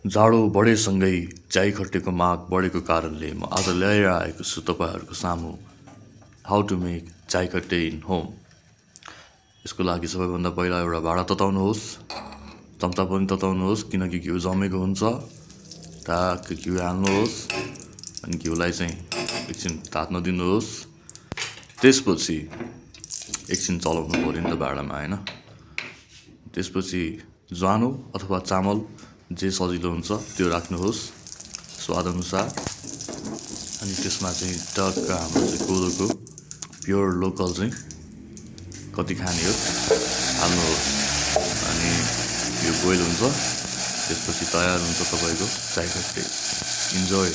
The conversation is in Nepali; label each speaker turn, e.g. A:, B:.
A: जाडो बढेसँगै चाइखट्टेको माग बढेको कारणले म आज ल्याएर आएको छु तपाईँहरूको सामु हाउ टु मेक चाइखट्टे इन होम। यसको लागि सबैभन्दा पहिला एउटा भाँडा तताउनुहोस्, चम्चा पनि तताउनुहोस् किनकि घिउ जमेको हुन्छ। ट्याक्क घिउ हाल्नुहोस् अनि घिउलाई चाहिँ एकछिन तात्न दिनुहोस्। त्यसपछि एकछिन चलाउनु पऱ्यो नि त भाँडामा होइन। त्यसपछि ज्वानो अथवा चामल जे सजिलो हुन्छ त्यो राख्नुहोस् स्वादअनुसार। अनि त्यसमा चाहिँ टक्क हाम्रो चाहिँ कोदोको प्योर लोकल चाहिँ कति खाने हो हाल्नुहोस्। अनि यो बोइल हुन्छ, त्यसपछि तयार हुन्छ तपाईँको चाइखट्टे। इन्जोय।